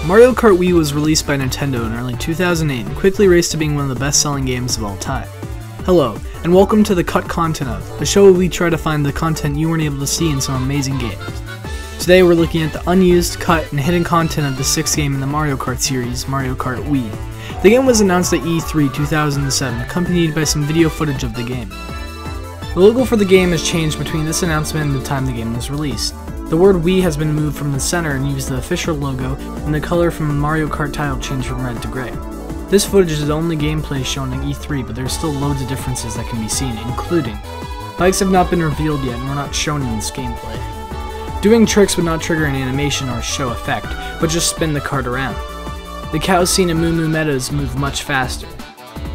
Mario Kart Wii was released by Nintendo in early 2008 and quickly raced to being one of the best-selling games of all time. Hello, and welcome to the Cut Content Of, a show where we try to find the content you weren't able to see in some amazing games. Today we're looking at the unused, cut, and hidden content of the 6th game in the Mario Kart series, Mario Kart Wii. The game was announced at E3 2007, accompanied by some video footage of the game. The logo for the game has changed between this announcement and the time the game was released. The word Wii has been moved from the center and used the official logo, and the color from the Mario Kart title changed from red to gray. This footage is only gameplay shown at E3, but there's still loads of differences that can be seen, including bikes have not been revealed yet and were not shown in this gameplay. Doing tricks would not trigger an animation or show effect, but just spin the cart around. The cows seen in Moo Moo Meadows move much faster.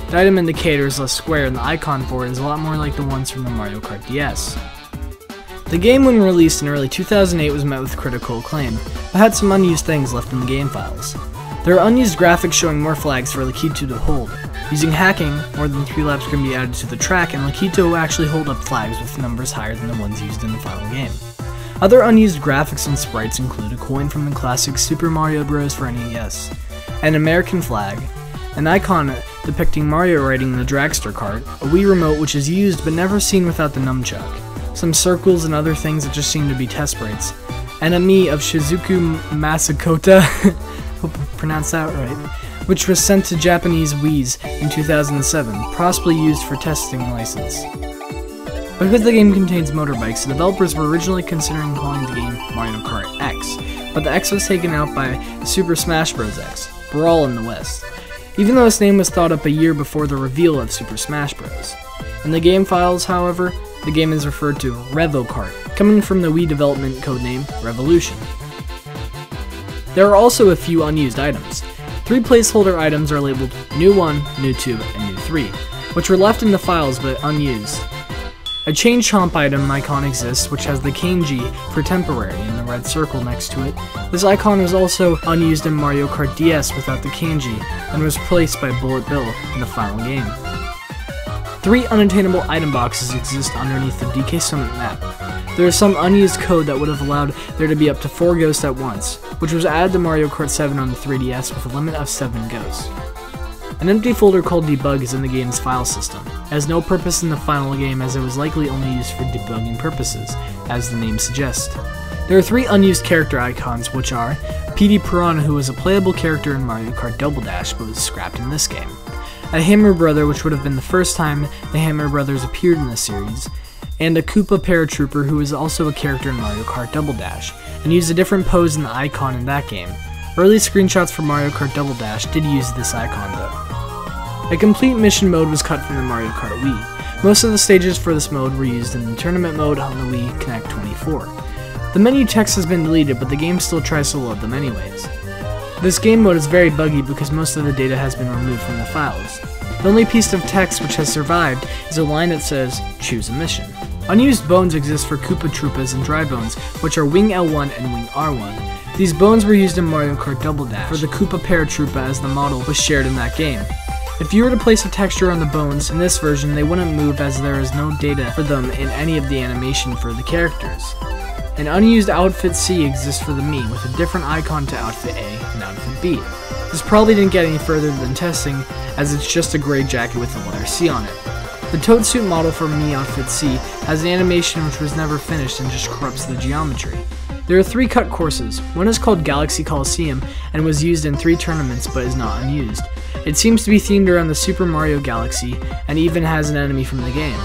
The item indicator is less square and the icon for it is a lot more like the ones from the Mario Kart DS. The game, when released in early 2008, was met with critical acclaim, but had some unused things left in the game files. There are unused graphics showing more flags for Lakitu to hold. Using hacking, more than 3 laps can be added to the track, and Lakitu will actually hold up flags with numbers higher than the ones used in the final game. Other unused graphics and sprites include a coin from the classic Super Mario Bros. For NES, an American flag, an icon depicting Mario riding the dragster cart, a Wii remote which is used but never seen without the nunchuck, some circles and other things that just seem to be test sprites, and a Mii of Shizuku Masakota, hope I pronounced that right, which was sent to Japanese Wiis in 2007, possibly used for testing license. Because the game contains motorbikes, the developers were originally considering calling the game Mario Kart X, but the X was taken out by Super Smash Bros. X, Brawl in the West, even though this name was thought up a year before the reveal of Super Smash Bros. In the game files, however, the game is referred to RevoKart, coming from the Wii development codename Revolution. There are also a few unused items. 3 placeholder items are labeled New 1, New 2, and New 3, which were left in the files but unused. A Chain Chomp item icon exists, which has the kanji for temporary in the red circle next to it. This icon was also unused in Mario Kart DS without the kanji, and was replaced by Bullet Bill in the final game. 3 unattainable item boxes exist underneath the DK Summit map. There is some unused code that would have allowed there to be up to 4 ghosts at once, which was added to Mario Kart 7 on the 3DS with a limit of 7 ghosts. An empty folder called DEBUG is in the game's file system. It has no purpose in the final game as it was likely only used for debugging purposes, as the name suggests. There are 3 unused character icons, which are PD Piranha, who was a playable character in Mario Kart Double Dash but was scrapped in this game, a Hammer Brother, which would have been the first time the Hammer Brothers appeared in the series, and a Koopa Paratrooper, who is also a character in Mario Kart Double Dash, and used a different pose in the icon in that game. Early screenshots for Mario Kart Double Dash did use this icon though. A complete mission mode was cut from the Mario Kart Wii. Most of the stages for this mode were used in the tournament mode on the Wii Connect 24. The menu text has been deleted, but the game still tries to load them anyways. This game mode is very buggy because most of the data has been removed from the files. The only piece of text which has survived is a line that says, "Choose a mission." Unused bones exist for Koopa Troopas and Dry Bones, which are Wing L1 and Wing R1. These bones were used in Mario Kart Double Dash, for the Koopa Paratroopa as the model was shared in that game. If you were to place a texture on the bones in this version, they wouldn't move as there is no data for them in any of the animation for the characters. An unused Outfit C exists for the Mii, with a different icon to Outfit A and Outfit B. This probably didn't get any further than testing, as it's just a gray jacket with the letter C on it. The Toad Suit model for Mii Outfit C has an animation which was never finished and just corrupts the geometry. There are 3 cut courses. One is called Galaxy Coliseum and was used in 3 tournaments but is not unused. It seems to be themed around the Super Mario Galaxy and even has an enemy from the game.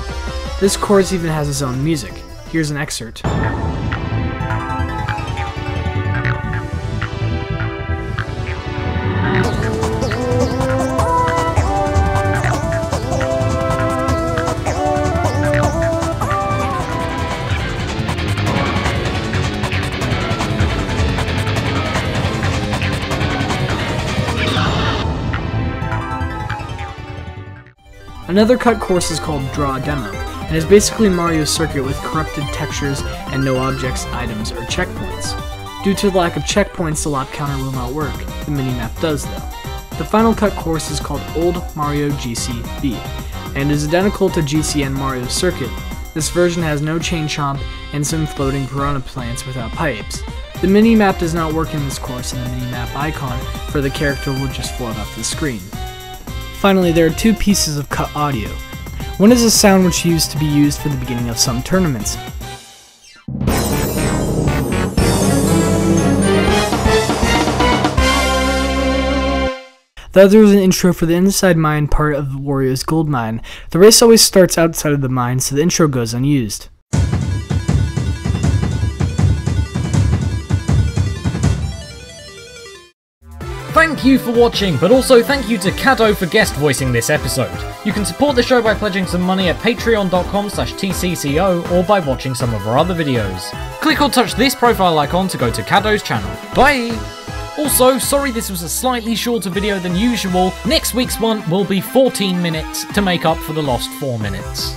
This course even has its own music. Here's an excerpt. Another cut course is called Draw a Demo, and is basically Mario's circuit with corrupted textures and no objects, items, or checkpoints. Due to the lack of checkpoints, the lap counter will not work. The minimap does though. The final cut course is called Old Mario GC-B, and is identical to GC and Mario's circuit. This version has no chain chomp and some floating piranha plants without pipes. The mini-map does not work in this course, and the mini-map icon for the character will just float off the screen. Finally, there are two pieces of cut audio. One is a sound which used to be used for the beginning of some tournaments. The other is an intro for the inside mine part of Wario's gold mine. The race always starts outside of the mine, so the intro goes unused. Thank you for watching, but also thank you to Cado for guest voicing this episode. You can support the show by pledging some money at patreon.com/TCCO or by watching some of our other videos. Click or touch this profile icon to go to Cado's channel. Bye! Also, sorry this was a slightly shorter video than usual. Next week's one will be 14 minutes to make up for the lost 4 minutes.